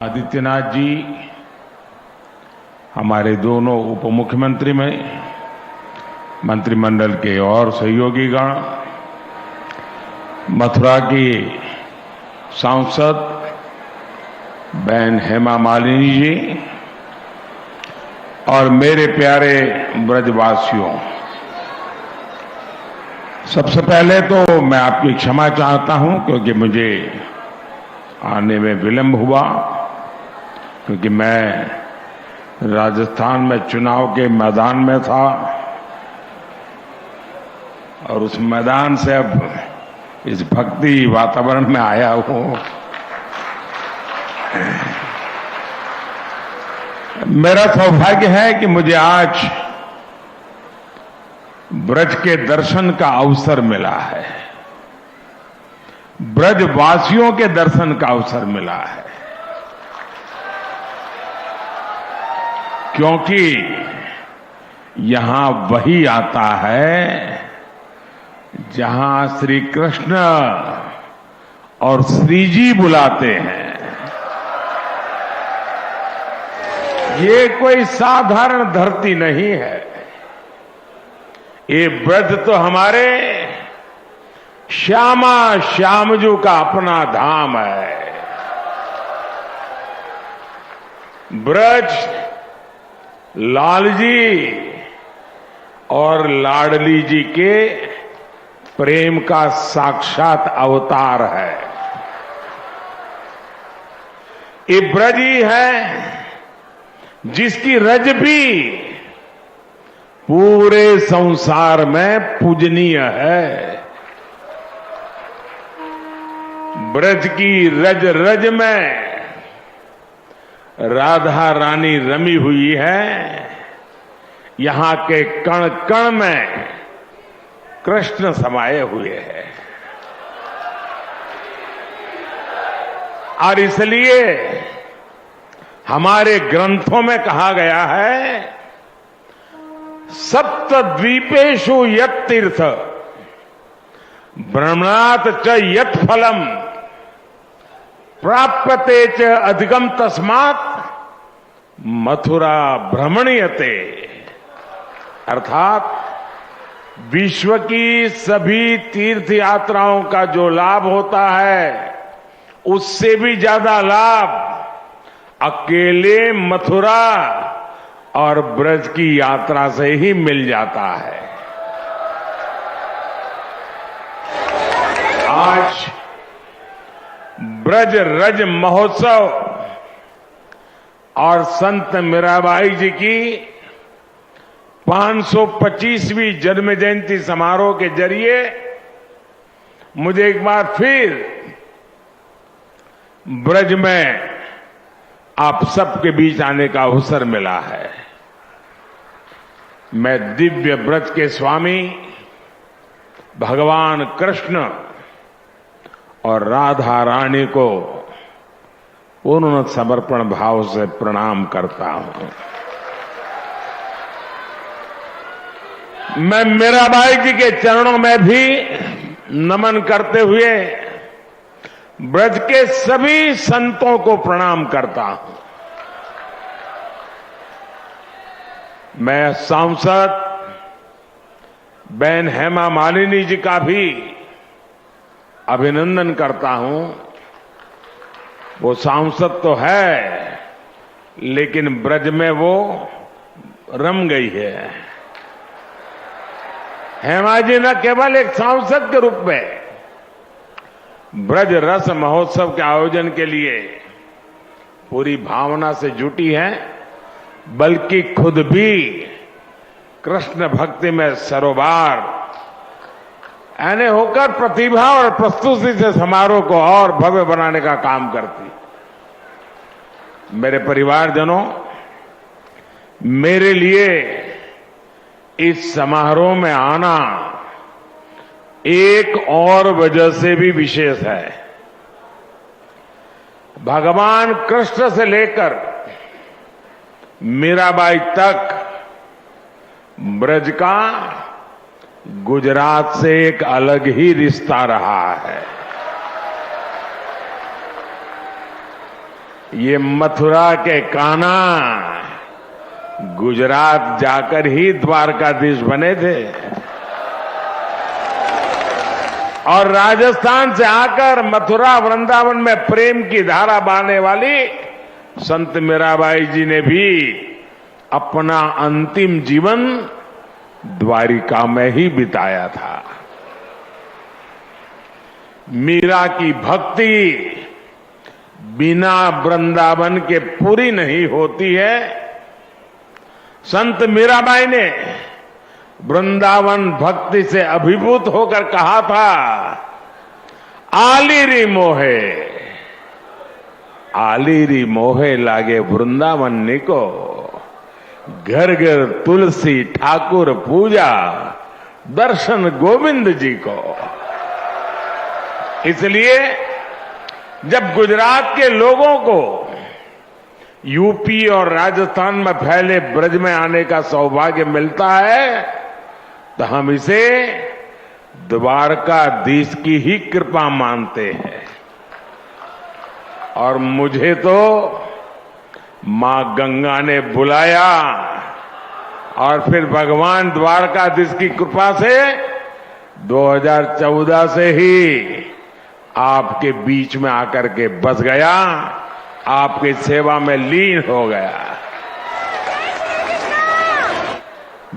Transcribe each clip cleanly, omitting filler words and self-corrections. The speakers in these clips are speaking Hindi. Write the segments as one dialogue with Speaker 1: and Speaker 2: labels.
Speaker 1: आदित्यनाथ जी, हमारे दोनों उप मुख्यमंत्री में मंत्रिमंडल के और सहयोगीगण, मथुरा की सांसद बहन हेमा मालिनी जी और मेरे प्यारे ब्रजवासियों, सबसे पहले तो मैं आपकी क्षमा चाहता हूं क्योंकि मुझे आने में विलंब हुआ, क्योंकि मैं राजस्थान में चुनाव के मैदान में था और उस मैदान से अब इस भक्ति वातावरण में आया हूं। मेरा सौभाग्य है कि मुझे आज ब्रज के दर्शन का अवसर मिला है, ब्रजवासियों के दर्शन का अवसर मिला है, क्योंकि यहां वही आता है जहां श्री कृष्ण और श्री जी बुलाते हैं। ये कोई साधारण धरती नहीं है, ये ब्रज तो हमारे श्यामा श्यामजू का अपना धाम है। ब्रज लालजी और लाडली जी के प्रेम का साक्षात अवतार है। ये ब्रज ही है जिसकी रज भी पूरे संसार में पूजनीय है। ब्रज की रज रज में राधा रानी रमी हुई है, यहां के कण कण में कृष्ण समाये हुए हैं। और इसलिए हमारे ग्रंथों में कहा गया है, सप्तद्वीपेषु यत् तीर्थ भ्रमणात् च यत् फलम प्राप्यते च अधिगम तस्मात् मथुरा भ्रमणीयते। अर्थात विश्व की सभी तीर्थ यात्राओं का जो लाभ होता है, उससे भी ज्यादा लाभ अकेले मथुरा और ब्रज की यात्रा से ही मिल जाता है। आज ब्रज रज महोत्सव और संत मीराबाई जी की 525वीं जन्म जयंती समारोह के जरिए मुझे एक बार फिर ब्रज में आप सबके बीच आने का अवसर मिला है। मैं दिव्य ब्रज के स्वामी भगवान कृष्ण और राधा रानी को पूर्ण समर्पण भाव से प्रणाम करता हूं। मैं मीराबाई जी के चरणों में भी नमन करते हुए ब्रज के सभी संतों को प्रणाम करता हूं। मैं सांसद बहन हेमा मालिनी जी का भी अभिनंदन करता हूं। वो सांसद तो है, लेकिन ब्रज में वो रम गई है। हेमा जी न केवल एक सांसद के रूप में ब्रज रस महोत्सव के आयोजन के लिए पूरी भावना से जुटी हैं, बल्कि खुद भी कृष्ण भक्ति में सरोबार यानी होकर प्रतिभा और प्रस्तुति से समारोह को और भव्य बनाने का काम करती। मेरे परिवारजनों, मेरे लिए इस समारोह में आना एक और वजह से भी विशेष है। भगवान कृष्ण से लेकर मीराबाई तक ब्रज का गुजरात से एक अलग ही रिश्ता रहा है। ये मथुरा के कान्हा गुजरात जाकर ही द्वारकाधीश बने थे और राजस्थान से आकर मथुरा वृंदावन में प्रेम की धारा बहाने वाली संत मीराबाई जी ने भी अपना अंतिम जीवन द्वारिका में ही बिताया था। मीरा की भक्ति बिना वृंदावन के पूरी नहीं होती है। संत मीराबाई ने वृंदावन भक्ति से अभिभूत होकर कहा था, आलीरी मोहे, आलीरी मोहे लागे वृंदावन निको, घर घर तुलसी ठाकुर पूजा, दर्शन गोविंद जी को। इसलिए जब गुजरात के लोगों को यूपी और राजस्थान में फैले ब्रज में आने का सौभाग्य मिलता है तो हम इसे द्वारकाधीश की ही कृपा मानते हैं। और मुझे तो मां गंगा ने बुलाया और फिर भगवान द्वारकाधीश की कृपा से 2014 से ही आपके बीच में आकर के बस गया, आपकी सेवा में लीन हो गया।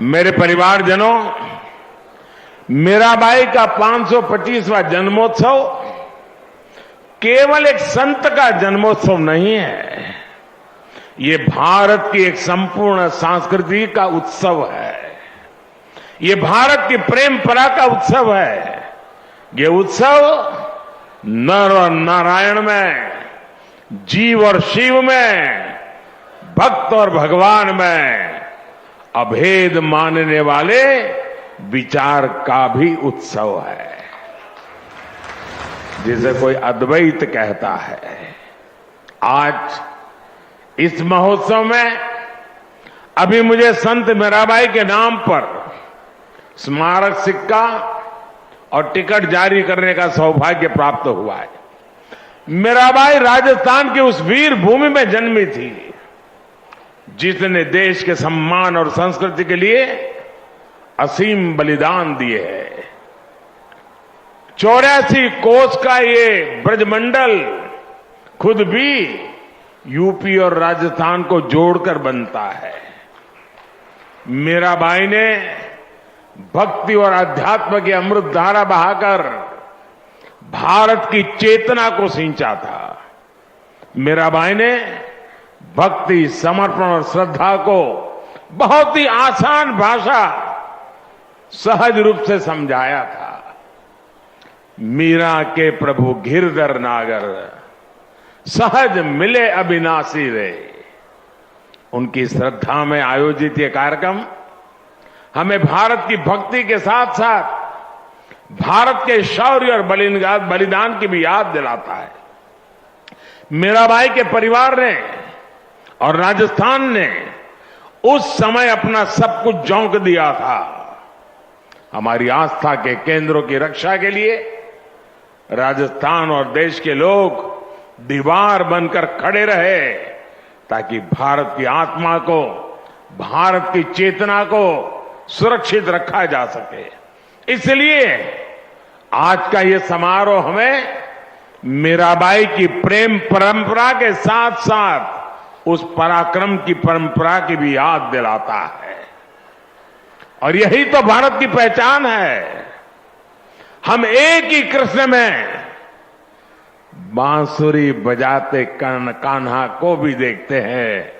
Speaker 1: मेरे परिवारजनों, मीराबाई का 525वां जन्मोत्सव केवल एक संत का जन्मोत्सव नहीं है, ये भारत की एक संपूर्ण संस्कृति का उत्सव है। ये भारत की प्रेम परा का उत्सव है। ये उत्सव नर और नारायण में, जीव और शिव में, भक्त और भगवान में अभेद मानने वाले विचार का भी उत्सव है, जिसे कोई अद्वैत कहता है। आज इस महोत्सव में अभी मुझे संत मीराबाई के नाम पर स्मारक सिक्का और टिकट जारी करने का सौभाग्य प्राप्त हुआ है। मीराबाई राजस्थान की उस वीर भूमि में जन्मी थी जिसने देश के सम्मान और संस्कृति के लिए असीम बलिदान दिए हैं। 84 कोस का ये ब्रजमंडल खुद भी यूपी और राजस्थान को जोड़कर बनता है। मीराबाई ने भक्ति और अध्यात्म की अमृत धारा बहाकर भारत की चेतना को सिंचा था। मीराबाई ने भक्ति, समर्पण और श्रद्धा को बहुत ही आसान भाषा, सहज रूप से समझाया था। मीरा के प्रभु गिरधर नागर, सहज मिले अविनाशी रे। उनकी श्रद्धा में आयोजित ये कार्यक्रम हमें भारत की भक्ति के साथ साथ भारत के शौर्य और बलिदान की भी याद दिलाता है। मीराबाई के परिवार ने और राजस्थान ने उस समय अपना सब कुछ झोंक दिया था। हमारी आस्था के केंद्रों की रक्षा के लिए राजस्थान और देश के लोग दीवार बनकर खड़े रहे ताकि भारत की आत्मा को, भारत की चेतना को सुरक्षित रखा जा सके। इसलिए आज का ये समारोह हमें मीराबाई की प्रेम परंपरा के साथ साथ उस पराक्रम की परंपरा की भी याद दिलाता है। और यही तो भारत की पहचान है। हम एक ही कृष्ण में बांसुरी बजाते कान्हा को भी देखते हैं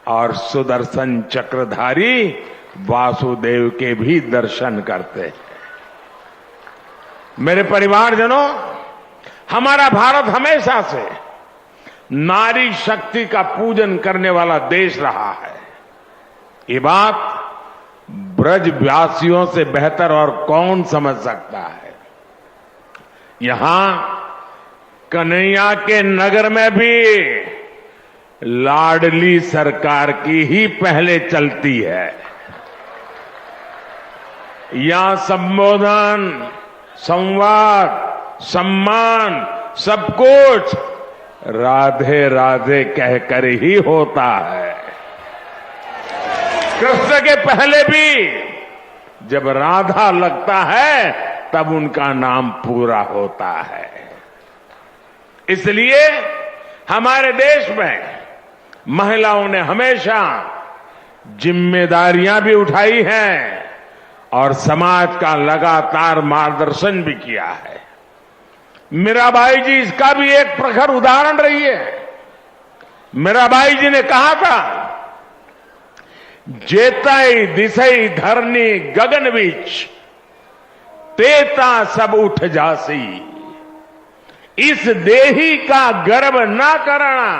Speaker 1: और सुदर्शन चक्रधारी वासुदेव के भी दर्शन करते हैं। मेरे परिवारजनों, हमारा भारत हमेशा से नारी शक्ति का पूजन करने वाला देश रहा है। ये बात ब्रजवासियों से बेहतर और कौन समझ सकता है। यहां कन्हैया के नगर में भी लाडली सरकार की ही पहले चलती है। यहां संबोधन, संवाद, सम्मान, सब कुछ राधे राधे कहकर ही होता है। कृष्ण के पहले भी जब राधा लगता है तब उनका नाम पूरा होता है। इसलिए हमारे देश में महिलाओं ने हमेशा जिम्मेदारियां भी उठाई हैं और समाज का लगातार मार्गदर्शन भी किया है। मीराबाई जी इसका भी एक प्रखर उदाहरण रही है। मीराबाई जी ने कहा था, जेतई दिसई धरनी गगन बीच, तेता सब उठ जासी, इस देही का गर्व ना करना,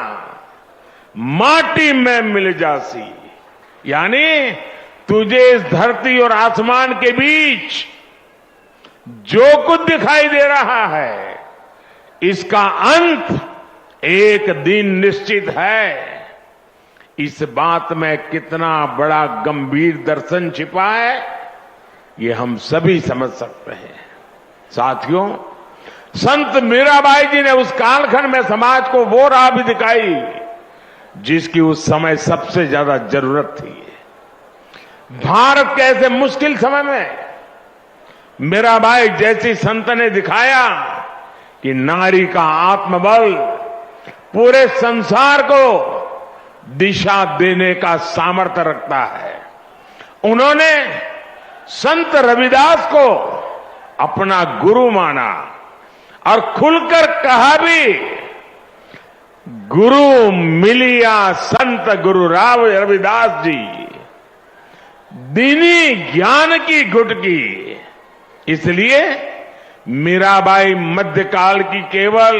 Speaker 1: माटी में मिल जासी। यानी तुझे इस धरती और आसमान के बीच जो कुछ दिखाई दे रहा है, इसका अंत एक दिन निश्चित है। इस बात में कितना बड़ा गंभीर दर्शन छिपा है, ये हम सभी समझ सकते हैं। साथियों, संत मीराबाई जी ने उस कालखंड में समाज को वो राह भी दिखाई जिसकी उस समय सबसे ज्यादा जरूरत थी। भारत के ऐसे मुश्किल समय में मीराबाई जैसी संत ने दिखाया कि नारी का आत्मबल पूरे संसार को दिशा देने का सामर्थ्य रखता है। उन्होंने संत रविदास को अपना गुरु माना और खुलकर कहा भी, गुरु मिलिया संत गुरु राव रविदास जी, दीनी ज्ञान की गुटकी। इसलिए मीराबाई मध्यकाल की केवल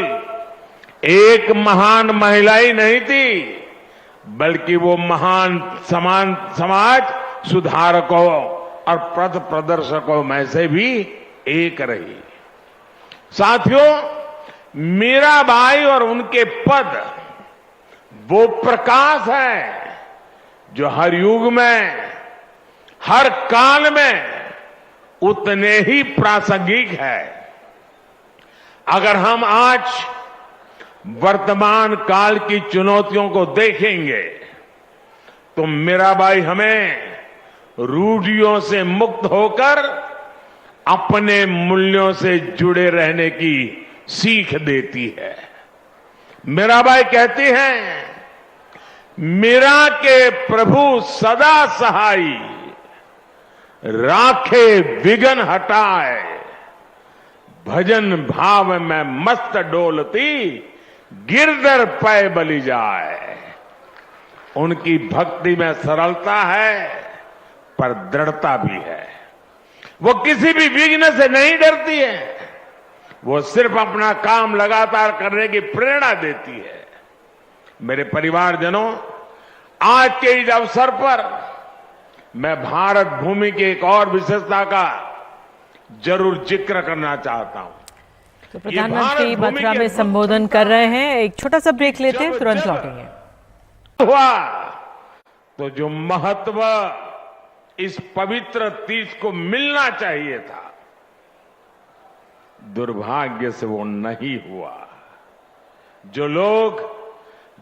Speaker 1: एक महान महिला ही नहीं थी, बल्कि वो महान समाज सुधारकों और पथ प्रदर्शकों में से भी एक रही। साथियों, मीराबाई और उनके पद वो प्रकाश है जो हर युग में, हर काल में उतने ही प्रासंगिक है। अगर हम आज वर्तमान काल की चुनौतियों को देखेंगे तो मीराबाई हमें रूढ़ियों से मुक्त होकर अपने मूल्यों से जुड़े रहने की सीख देती है। मीराबाई कहती हैं, मीरा के प्रभु सदा सहाई, राखे विघन हटाए, भजन भाव में मस्त डोलती, गिरधर पै बलि जाए। उनकी भक्ति में सरलता है पर दृढ़ता भी है। वो किसी भी विघ्न से नहीं डरती है, वो सिर्फ अपना काम लगातार करने की प्रेरणा देती है। मेरे परिवारजनों, आज के इस अवसर पर मैं भारत भूमि की एक और विशेषता का जरूर जिक्र करना चाहता हूं।
Speaker 2: तो प्रधानमंत्री मथुरा में संबोधन कर रहे हैं। एक छोटा सा ब्रेक लेते हैं, तुरंत लौटेंगे।
Speaker 1: हुआ तो जो महत्व इस पवित्र तीर्थ को मिलना चाहिए था, दुर्भाग्य से वो नहीं हुआ। जो लोग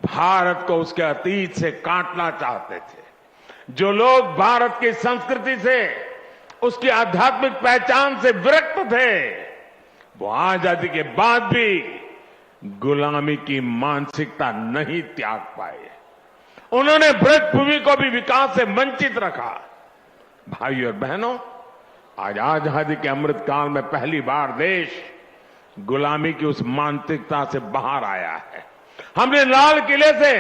Speaker 1: भारत को उसके अतीत से काटना चाहते थे, जो लोग भारत की संस्कृति से, उसकी आध्यात्मिक पहचान से विरक्त थे, वो आजादी के बाद भी गुलामी की मानसिकता नहीं त्याग पाए। उन्होंने ब्रज भूमि को भी विकास से वंचित रखा। भाई और बहनों, आज आजादी के अमृत काल में पहली बार देश गुलामी की उस मानसिकता से बाहर आया है। हमने लाल किले से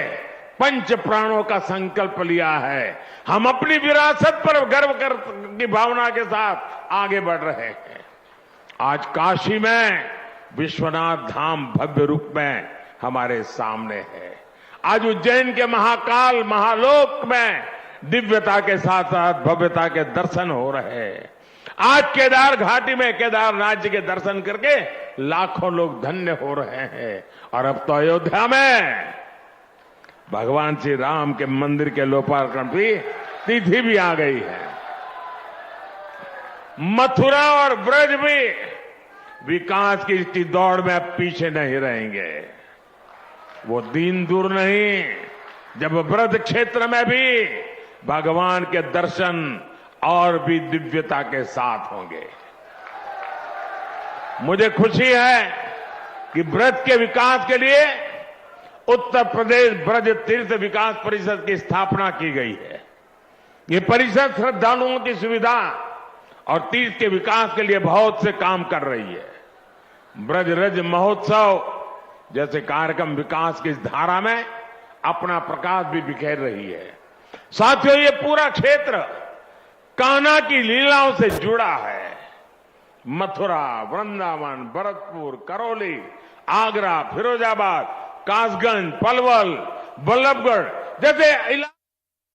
Speaker 1: पंच प्राणों का संकल्प लिया है। हम अपनी विरासत पर गर्व की भावना के साथ आगे बढ़ रहे हैं। आज काशी में विश्वनाथ धाम भव्य रूप में हमारे सामने है। आज उज्जैन के महाकाल महालोक में दिव्यता के साथ साथ भव्यता के दर्शन हो रहे हैं। आज केदार घाटी में केदारनाथ जी के दर्शन करके लाखों लोग धन्य हो रहे हैं। और अब तो अयोध्या में भगवान श्री राम के मंदिर के लोकार्पण की तिथि भी आ गई है। मथुरा और ब्रज भी विकास की इसकी दौड़ में अब पीछे नहीं रहेंगे। वो दिन दूर नहीं जब ब्रज क्षेत्र में भी भगवान के दर्शन और भी दिव्यता के साथ होंगे। मुझे खुशी है कि ब्रज के विकास के लिए उत्तर प्रदेश ब्रज तीर्थ विकास परिषद की स्थापना की गई है। ये परिषद श्रद्धालुओं की सुविधा और तीर्थ के विकास के लिए बहुत से काम कर रही है। ब्रज रज महोत्सव जैसे कार्यक्रम विकास की इस धारा में अपना प्रकाश भी बिखेर रही है। साथियों, ये पूरा क्षेत्र कान्हा की लीलाओं से जुड़ा है। मथुरा, वृंदावन, भरतपुर, करौली, आगरा, फिरोजाबाद, कासगंज, पलवल, बल्लभगढ़ जैसे